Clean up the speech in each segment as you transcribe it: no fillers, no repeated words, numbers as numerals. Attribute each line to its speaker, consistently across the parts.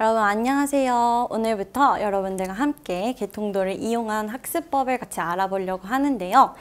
Speaker 1: 여러분 안녕하세요. 오늘부터 여러분들과 함께 개통도를 이용한 학습법을 같이 알아보려고 하는데요.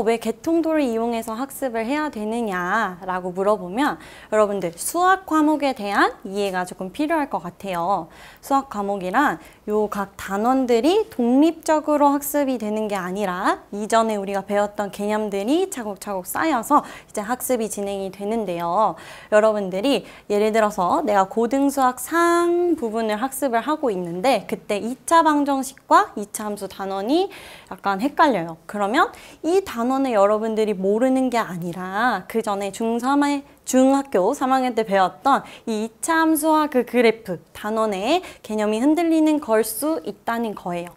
Speaker 1: 왜 개통도를 이용해서 학습을 해야 되느냐라고 물어보면 여러분들 수학 과목에 대한 이해가 조금 필요할 것 같아요. 수학 과목이란 요 각 단원들이 독립적으로 학습이 되는 게 아니라 이전에 우리가 배웠던 개념들이 차곡차곡 쌓여서 이제 학습이 진행이 되는데요. 여러분들이 예를 들어서 내가 고등수학 상 부분을 학습을 하고 있는데 그때 2차 방정식과 2차 함수 단원이 약간 헷갈려요. 그러면 이 단원을 여러분들이 모르는 게 아니라 그 전에 중학교 3학년 때 배웠던 이 2차 함수와 그 그래프, 단원의 개념이 흔들리는 걸 수 있다는 거예요.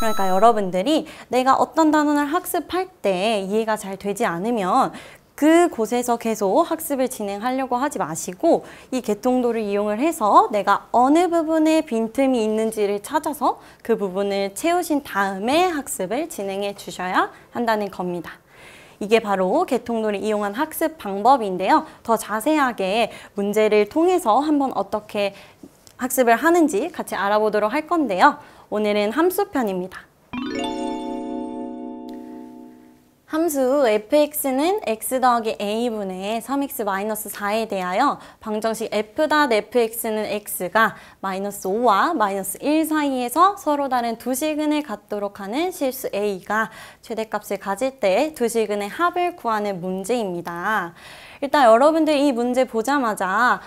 Speaker 1: 그러니까 여러분들이 내가 어떤 단원을 학습할 때 이해가 잘 되지 않으면 그곳에서 계속 학습을 진행하려고 하지 마시고 이 개통도를 이용을 해서 내가 어느 부분에 빈틈이 있는지를 찾아서 그 부분을 채우신 다음에 학습을 진행해 주셔야 한다는 겁니다. 이게 바로 개통도를 이용한 학습 방법인데요. 더 자세하게 문제를 통해서 한번 어떻게 학습을 하는지 같이 알아보도록 할 건데요. 오늘은 함수편입니다. 함수 fx는 x 더하기 a분의 3x-4에 대하여 방정식 f.fx는 x가 -5와 -1 사이에서 서로 다른 두 실근을 갖도록 하는 실수 a가 최대값을 가질 때 두 실근의 합을 구하는 문제입니다. 일단 여러분들 이 문제 보자마자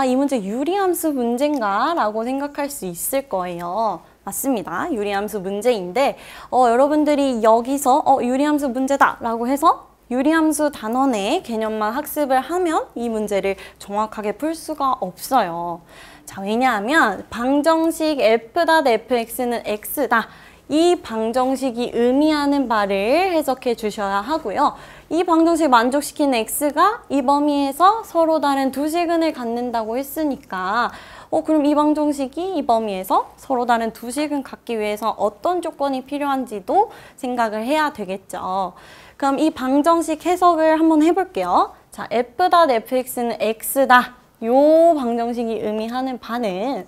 Speaker 1: 이 문제 유리함수 문제인가? 라고 생각할 수 있을 거예요. 맞습니다. 유리함수 문제인데 여러분들이 여기서 유리함수 문제다 라고 해서 유리함수 단원의 개념만 학습을 하면 이 문제를 정확하게 풀 수가 없어요. 자, 왜냐하면 방정식 f.fx는 x다. 이 방정식이 의미하는 바를 해석해 주셔야 하고요. 이 방정식 만족시키는 x가 이 범위에서 서로 다른 두 실근을 갖는다고 했으니까 그럼 이 방정식이 이 범위에서 서로 다른 두 실근 갖기 위해서 어떤 조건이 필요한지도 생각을 해야 되겠죠. 그럼 이 방정식 해석을 한번 해볼게요. 자, f.fx는 x다. 요 방정식이 의미하는 바는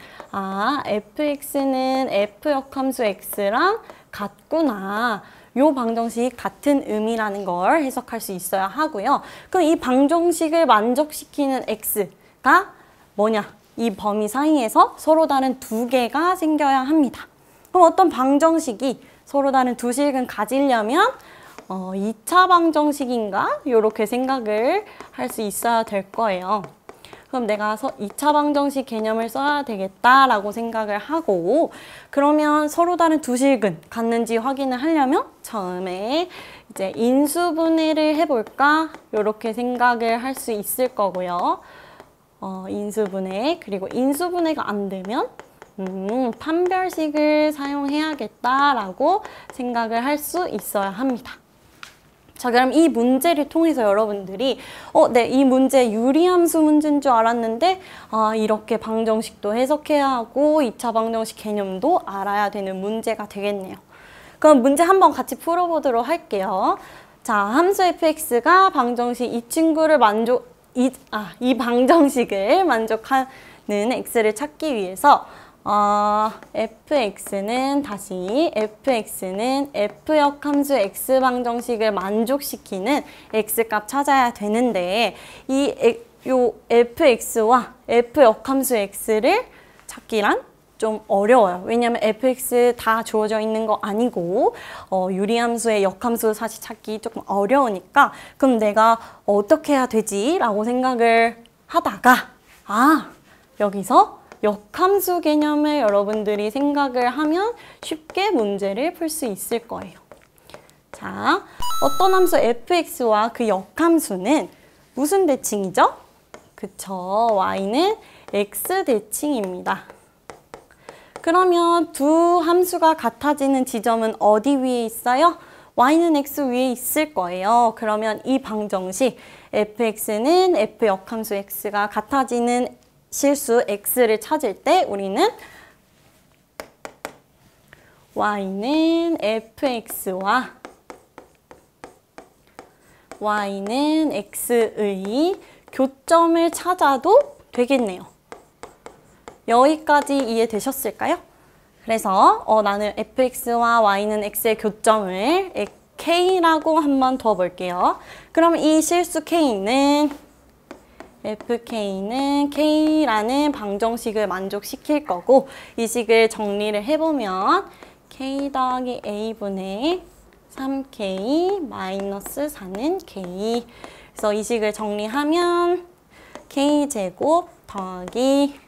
Speaker 1: fx는 f역함수 x랑 같구나. 요 방정식 같은 의미라는 걸 해석할 수 있어야 하고요. 그럼 이 방정식을 만족시키는 x가 뭐냐? 이 범위 사이에서 서로 다른 두 개가 생겨야 합니다. 그럼 어떤 방정식이 서로 다른 두 실근 가지려면 2차 방정식인가? 이렇게 생각을 할 수 있어야 될 거예요. 그럼 내가 2차 방정식 개념을 써야 되겠다라고 생각을 하고 그러면 서로 다른 두 실근 갖는지 확인을 하려면 처음에 이제 인수분해를 해볼까? 이렇게 생각을 할 수 있을 거고요. 인수분해 그리고 인수분해가 안 되면 판별식을 사용해야겠다라고 생각을 할 수 있어야 합니다. 자, 그럼 이 문제를 통해서 여러분들이 네, 이 문제 유리함수 문제인 줄 알았는데 이렇게 방정식도 해석해야 하고 2차 방정식 개념도 알아야 되는 문제가 되겠네요. 그럼 문제 한번 같이 풀어보도록 할게요. 자, 함수 fx가 방정식 이 친구를 이 방정식을 만족하는 x를 찾기 위해서 fx는 f역 함수 x 방정식을 만족시키는 x값 찾아야 되는데 요 fx와 f역 함수 x를 찾기란 좀 어려워요. 왜냐하면 fx 다 주어져 있는 거 아니고 유리함수의 역함수 사실 찾기 조금 어려우니까 그럼 내가 어떻게 해야 되지? 라고 생각을 하다가 여기서 역함수 개념을 여러분들이 생각을 하면 쉽게 문제를 풀 수 있을 거예요. 자, 어떤 함수 fx와 그 역함수는 무슨 대칭이죠? 그쵸, y는 x 대칭입니다. 그러면 두 함수가 같아지는 지점은 어디 위에 있어요? y는 x 위에 있을 거예요. 그러면 이 방정식 fx는 f 역함수 x가 같아지는 실수 x를 찾을 때 우리는 y는 fx와 y는 x의 교점을 찾아도 되겠네요. 여기까지 이해되셨을까요? 그래서 나는 fx와 y는 x의 교점을 k라고 한번 둬볼게요. 그럼 이 실수 k는 fk는 k라는 방정식을 만족시킬 거고 이 식을 정리를 해보면 k 더하기 a분의 3k 마이너스 4는 k. 그래서 이 식을 정리하면 k제곱 더하기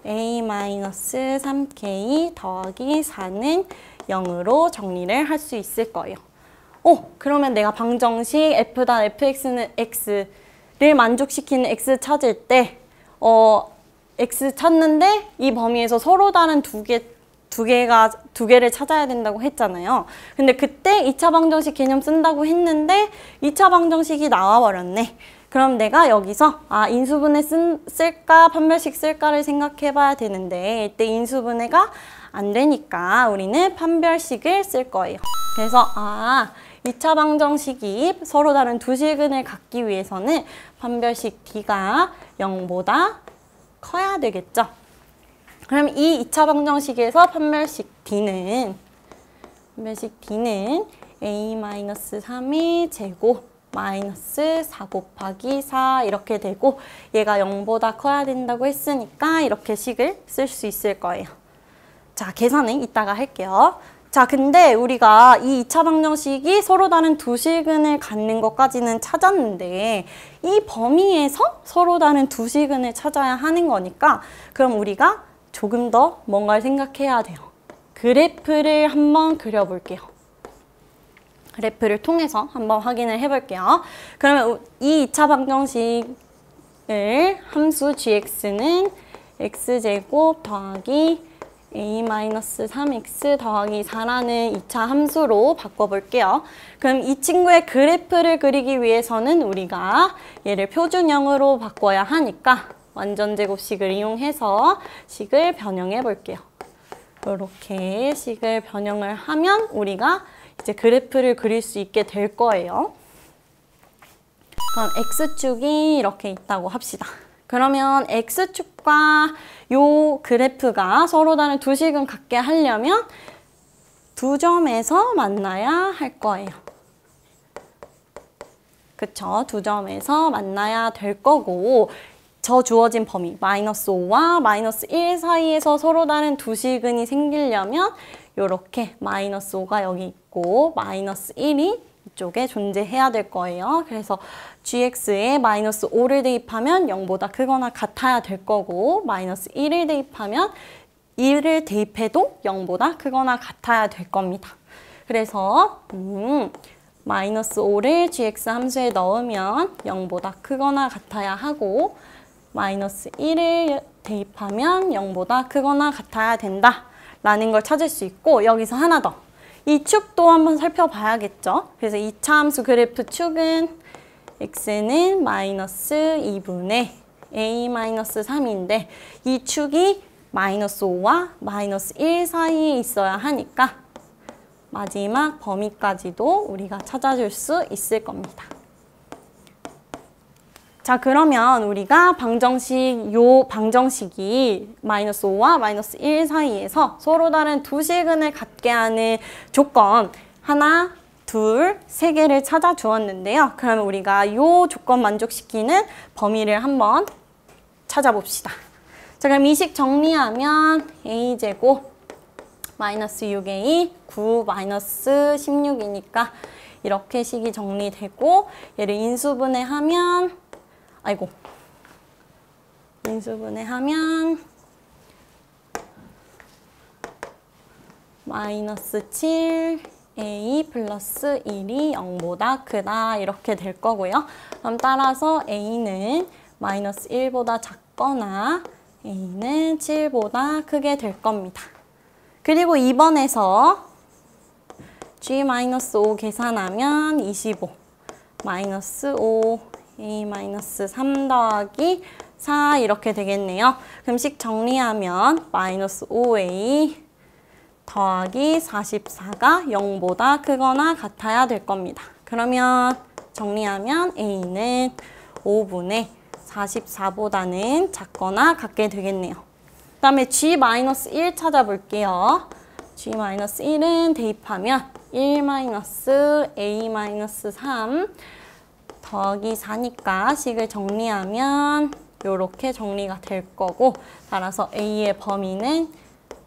Speaker 1: a 마이너스 3k 더하기 4는 0으로 정리를 할 수 있을 거예요. 그러면 내가 방정식 f'(fx는 x를 만족시키는 x 찾을 때 x 찾는데 이 범위에서 서로 다른 두 개를 찾아야 된다고 했잖아요. 근데 그때 2차 방정식 개념 쓴다고 했는데 2차 방정식이 나와버렸네. 그럼 내가 여기서 인수분해 쓸까 판별식 쓸까를 생각해 봐야 되는데 이때 인수분해가 안 되니까 우리는 판별식을 쓸 거예요. 그래서 2차 방정식이 서로 다른 두 식은을 갖기 위해서는 판별식 D가 0보다 커야 되겠죠. 그럼 이 2차 방정식에서 판별식 D는 a-3의 제곱 마이너스 4 곱하기 4 이렇게 되고 얘가 0보다 커야 된다고 했으니까 이렇게 식을 쓸 수 있을 거예요. 자, 계산은 이따가 할게요. 자, 근데 우리가 이 2차 방정식이 서로 다른 두 식은을 갖는 것까지는 찾았는데 이 범위에서 서로 다른 두 식은을 찾아야 하는 거니까 그럼 우리가 조금 더 뭔가를 생각해야 돼요. 그래프를 한번 그려볼게요. 그래프를 통해서 한번 확인을 해볼게요. 그러면 이 2차 방정식을 함수 gx는 x제곱 더하기 a-3x 더하기 4라는 2차 함수로 바꿔볼게요. 그럼 이 친구의 그래프를 그리기 위해서는 우리가 얘를 표준형으로 바꿔야 하니까 완전제곱식을 이용해서 식을 변형해 볼게요. 이렇게 식을 변형을 하면 우리가 이제 그래프를 그릴 수 있게 될 거예요. 그럼 x축이 이렇게 있다고 합시다. 그러면 x축과 요 그래프가 서로 다른 두 식은 같게 하려면 두 점에서 만나야 할 거예요. 그쵸? 두 점에서 만나야 될 거고 저 주어진 범위 마이너스 5와 마이너스 1 사이에서 서로 다른 두 식은이 생기려면 이렇게 마이너스 5가 여기 있고 마이너스 1이 이쪽에 존재해야 될 거예요. 그래서 gx에 마이너스 5를 대입하면 0보다 크거나 같아야 될 거고 마이너스 1을 대입하면 1을 대입해도 0보다 크거나 같아야 될 겁니다. 그래서 마이너스 5를 gx 함수에 넣으면 0보다 크거나 같아야 하고 마이너스 1을 대입하면 0보다 크거나 같아야 된다 라는 걸 찾을 수 있고 여기서 하나 더. 이 축도 한번 살펴봐야겠죠. 그래서 2차 함수 그래프 축은 x는 마이너스 2분의 a-3인데 이 축이 마이너스 5와 마이너스 1 사이에 있어야 하니까 마지막 범위까지도 우리가 찾아줄 수 있을 겁니다. 자, 그러면 우리가 요 방정식이 마이너스 5와 마이너스 1 사이에서 서로 다른 두 식은을 갖게 하는 조건 하나, 둘, 세 개를 찾아 주었는데요. 그러면 우리가 요 조건 만족시키는 범위를 한번 찾아봅시다. 자, 그럼 이 식 정리하면 a제곱 마이너스 6a 9 마이너스 16이니까 이렇게 식이 정리되고 얘를 인수분해하면 인수분해하면 마이너스 7a 플러스 1이 0보다 크다 이렇게 될 거고요. 그럼 따라서 a는 마이너스 1보다 작거나 a는 7보다 크게 될 겁니다. 그리고 2번에서 g-5 계산하면 25 마이너스 5 a-3 더하기 4 이렇게 되겠네요. 그럼 식 정리하면 마이너스 5a 더하기 44가 0보다 크거나 같아야 될 겁니다. 그러면 정리하면 a는 5분의 44보다는 작거나 같게 되겠네요. 다음에 G-1 찾아볼게요. G-1은 대입하면 1-A-3 더하기 4니까 식을 정리하면 이렇게 정리가 될 거고, 따라서 A의 범위는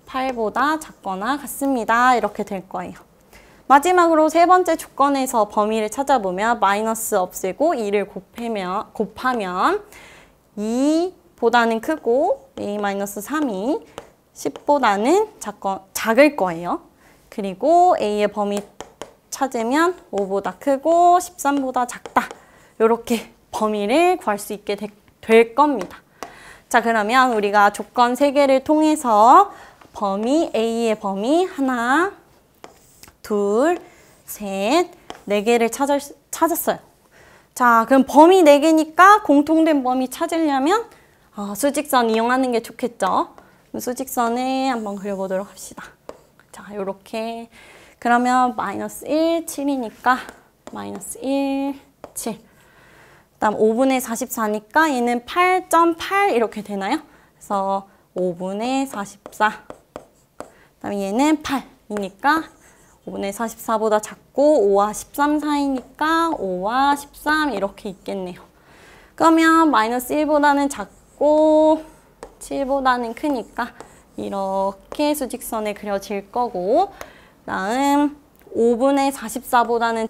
Speaker 1: 8보다 작거나 같습니다. 이렇게 될 거예요. 마지막으로 세 번째 조건에서 범위를 찾아보면 마이너스 없애고 2를 곱하면 2보다는 크고 A-3이 10보다는 작을 거예요. 그리고 A의 범위 찾으면 5보다 크고 13보다 작다. 이렇게 범위를 구할 수 있게 될 겁니다. 자, 그러면 우리가 조건 3개를 통해서 A의 범위 하나, 둘, 셋, 4개를 찾았어요. 자, 그럼 범위 4개니까 공통된 범위 찾으려면 수직선 이용하는 게 좋겠죠. 수직선을 한번 그려보도록 합시다. 자, 요렇게. 그러면 마이너스 1, 7이니까 마이너스 1, 7. 그다음 5분의 44니까 얘는 8.8 이렇게 되나요? 그래서 5분의 44. 그다음 얘는 8이니까 5분의 44보다 작고 5와 13 사이니까 5와 13 이렇게 있겠네요. 그러면 마이너스 1보다는 작고 7보다는 크니까 이렇게 수직선에 그려질 거고, 다음 5분의 44보다는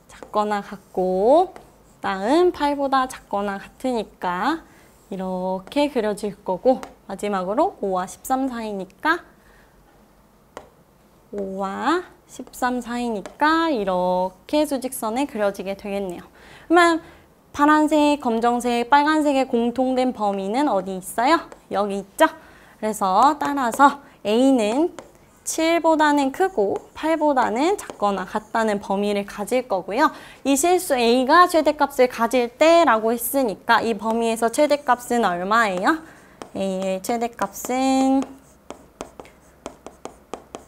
Speaker 1: 작거나 같고, 다음 8보다 작거나 같으니까 이렇게 그려질 거고, 마지막으로 5와 13 사이니까 5와 13 사이니까 이렇게 수직선에 그려지게 되겠네요. 그러면 파란색, 검정색, 빨간색의 공통된 범위는 어디 있어요? 여기 있죠? 그래서 따라서 A는 7보다는 크고 8보다는 작거나 같다는 범위를 가질 거고요. 이 실수 A가 최대값을 가질 때라고 했으니까 이 범위에서 최대값은 얼마예요? A의 최대값은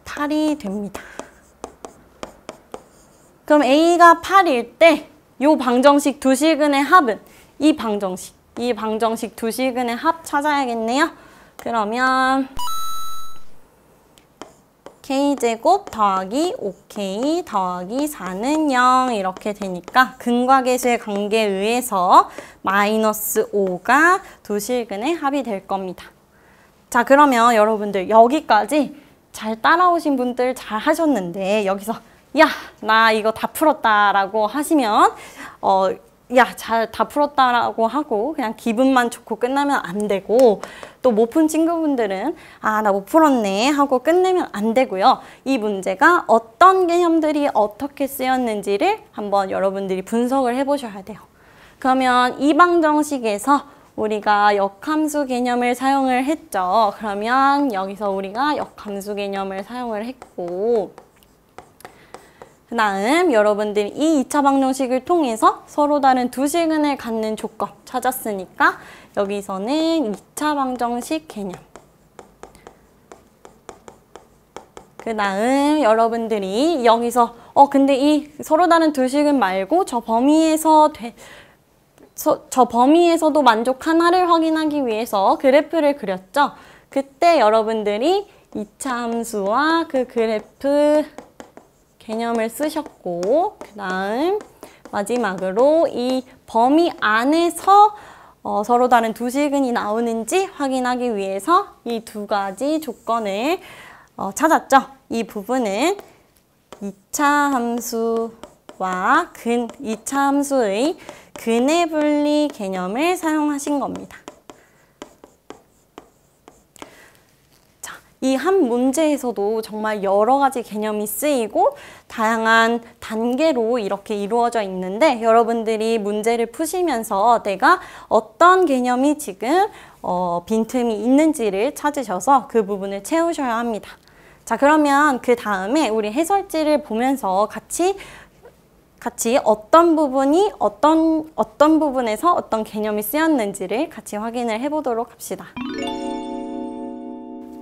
Speaker 1: 8이 됩니다. 그럼 A가 8일 때 이 방정식 두 식은의 합은 이 방정식 두 식은의 합 찾아야겠네요. 그러면 K제곱 더하기 5K 더하기 4는 0 이렇게 되니까 근과 계수의 관계에 의해서 마이너스 5가 두 실근의 합이 될 겁니다. 자, 그러면 여러분들 여기까지 잘 따라오신 분들 잘 하셨는데 여기서 야, 나 이거 다 풀었다 라고 하시면 야, 잘 다 풀었다라고 하고 그냥 기분만 좋고 끝나면 안 되고, 또 못 푼 친구분들은 아, 나 못 풀었네 하고 끝내면 안 되고요. 이 문제가 어떤 개념들이 어떻게 쓰였는지를 한번 여러분들이 분석을 해보셔야 돼요. 그러면 이 방정식에서 우리가 역함수 개념을 사용을 했죠. 그러면 여기서 우리가 역함수 개념을 사용을 했고, 그 다음 여러분들이 이 2차 방정식을 통해서 서로 다른 두 식은을 갖는 조건 찾았으니까 여기서는 2차 방정식 개념. 그 다음 여러분들이 여기서 근데 이 서로 다른 두 식은 말고 저 범위에서도 만족하나를 확인하기 위해서 그래프를 그렸죠. 그때 여러분들이 2차 함수와 그 그래프 개념을 쓰셨고, 그 다음 마지막으로 이 범위 안에서 서로 다른 두 식은이 나오는지 확인하기 위해서 이 두 가지 조건을 찾았죠. 이 부분은 2차 함수와 2차 함수의 근의 분리 개념을 사용하신 겁니다. 이 한 문제에서도 정말 여러 가지 개념이 쓰이고 다양한 단계로 이렇게 이루어져 있는데, 여러분들이 문제를 푸시면서 내가 어떤 개념이 지금 빈틈이 있는지를 찾으셔서 그 부분을 채우셔야 합니다. 자, 그러면 그 다음에 우리 해설지를 보면서 같이 어떤 부분이 어떤 부분에서 어떤 개념이 쓰였는지를 같이 확인을 해보도록 합시다.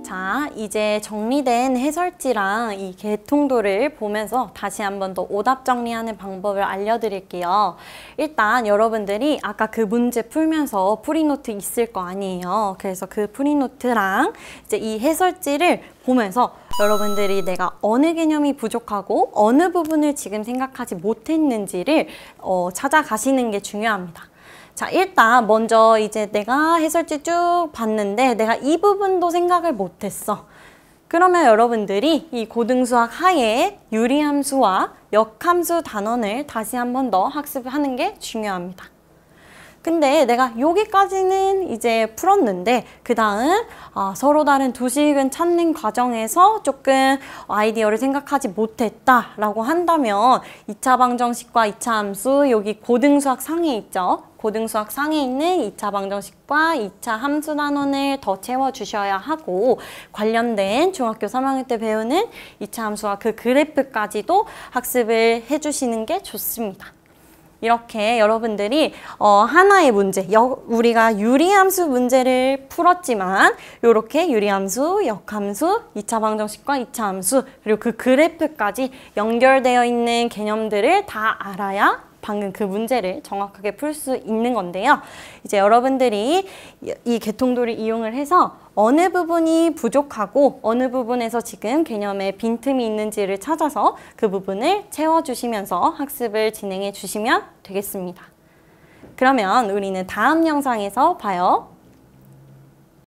Speaker 1: 자, 이제 정리된 해설지랑 이 개통도를 보면서 다시 한번 더 오답 정리하는 방법을 알려드릴게요. 일단 여러분들이 아까 그 문제 풀면서 프리노트 있을 거 아니에요. 그래서 그 프리노트랑 이제 이 해설지를 보면서 여러분들이 내가 어느 개념이 부족하고 어느 부분을 지금 생각하지 못했는지를 찾아가시는 게 중요합니다. 자, 일단 먼저 이제 내가 해설지 쭉 봤는데 내가 이 부분도 생각을 못했어. 그러면 여러분들이 이 고등수학 하에 유리함수와 역함수 단원을 다시 한 번 더 학습하는 게 중요합니다. 근데 내가 여기까지는 이제 풀었는데 그 다음 서로 다른 두 식은 찾는 과정에서 조금 아이디어를 생각하지 못했다라고 한다면 2차 방정식과 2차 함수 여기 고등수학 상에 있죠. 고등수학 상에 있는 2차 방정식과 2차 함수 단원을 더 채워주셔야 하고 관련된 중학교 3학년 때 배우는 2차 함수와 그 그래프까지도 학습을 해주시는 게 좋습니다. 이렇게 여러분들이 하나의 문제, 우리가 유리함수 문제를 풀었지만 이렇게 유리함수, 역함수, 2차 방정식과 2차 함수 그리고 그 그래프까지 연결되어 있는 개념들을 다 알아야 방금 그 문제를 정확하게 풀 수 있는 건데요. 이제 여러분들이 이 개통도를 이용을 해서 어느 부분이 부족하고 어느 부분에서 지금 개념에 빈틈이 있는지를 찾아서 그 부분을 채워주시면서 학습을 진행해 주시면 되겠습니다. 그러면 우리는 다음 영상에서 봐요.